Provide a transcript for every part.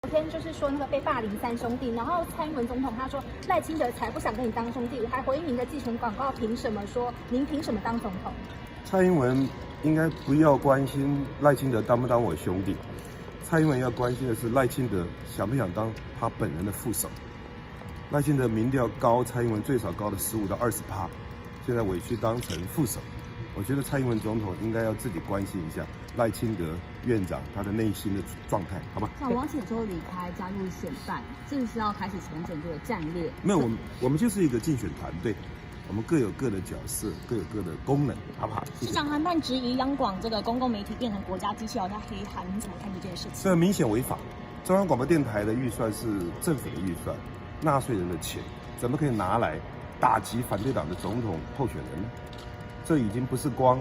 昨天就是说那个被霸凌三兄弟，然后蔡英文总统他说赖清德才不想跟你当兄弟，我还回应您的寄存广告，凭什么说您凭什么当总统？蔡英文应该不要关心赖清德当不当我兄弟，蔡英文要关心的是赖清德想不想当他本人的副手。赖清德民调高，蔡英文最少高了15%到20%，现在委屈当成副手。我觉得蔡英文总统应该要自己关心一下赖清德院长他的内心的状态，好吧？那王显秋离开，加入选办，是不是要开始重整这个战略？没有，我们就是一个竞选团队，我们各有各的角色，各有各的功能，好不好？市长韩办质疑央广这个公共媒体变成国家机器，好像黑函，你怎么看这件事情？这明显违法。中央广播电台的预算是政府的预算，纳税人的钱，怎么可以拿来打击反对党的总统候选人呢？这已经不是光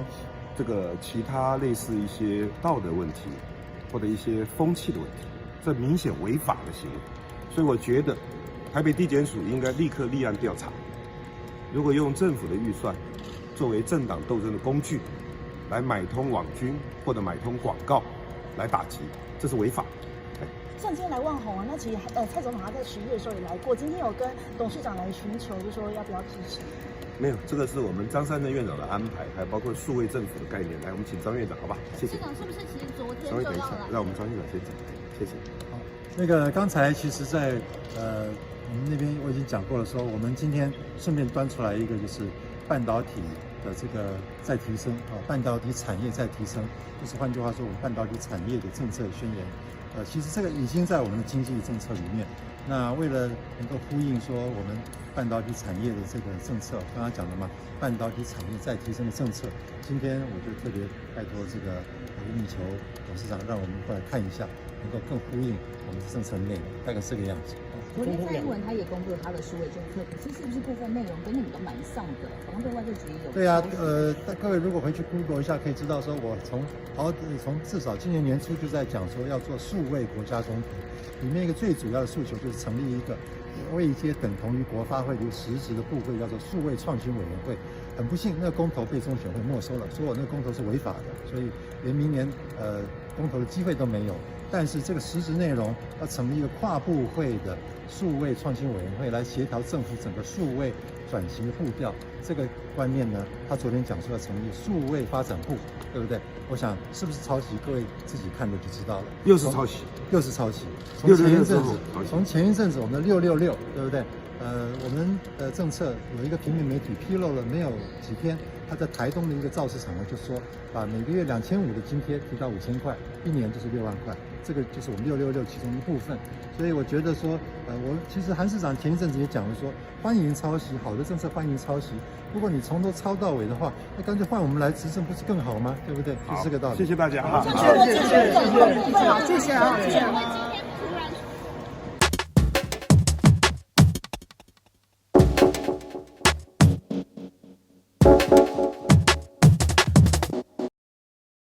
这个其他类似一些道德问题，或者一些风气的问题，这明显违法的行为。所以我觉得台北地检署应该立刻立案调查。如果用政府的预算作为政党斗争的工具，来买通网军或者买通广告来打击，这是违法。像今天来万宏啊，那其实蔡总统他在11月的时候也来过，今天有跟董事长来寻求，就说要不要支持。没有，这个是我们张善政院长的安排，还有包括数位政府的概念。来，我们请张院长，好吧？谢谢。市长是不是其实昨天稍微等一下，让我们张院长先讲。谢谢。好，那个刚才其实在我们那边我已经讲过了，说我们今天顺便端出来一个就是半导体的这个再提升啊，半导体产业再提升，就是换句话说，我们半导体产业的政策宣言。其实这个已经在我们的经济政策里面。那为了能够呼应说我们半导体产业的这个政策，刚刚讲的嘛，半导体产业再提升的政策，今天我就特别拜托这个吴敏球董事长，让我们过来看一下，能够更呼应我们的政策内容，大概是这个样子。昨天蔡英文他也公布了他的数位政策，可是是不是部分内容跟你们都蛮像的？好像对外界局也有。对啊，各位如果回去 Google 一下，可以知道说我从至少今年年初就在讲说要做数位国家公投，里面一个最主要的诉求就是成立一个位阶等同于国发会的实质的部会，叫做数位创新委员会。很不幸，那个公投被中选会没收了，说我那个公投是违法的，所以连明年公投的机会都没有。但是这个实质内容要成立一个跨部会的数位创新委员会来协调政府整个数位转型的步调，这个观念呢，他昨天讲说要成立数位发展部，对不对？我想是不是抄袭？各位自己看了就知道了。又是抄袭，又是抄袭。从前一阵子我们的666，对不对？我们的政策有一个平面媒体披露了，没有几天，他在台东的一个造势场合就说，把每个月2500的津贴提到5000块，一年就是6万块，这个就是我们666其中一部分。所以我觉得说，我其实韩市长前一阵子也讲了说，欢迎抄袭，好的政策欢迎抄袭。如果你从头抄到尾的话，那干脆换我们来执政，不是更好吗？对不对？就是这个道理。谢谢大家哈。谢谢啊，谢谢。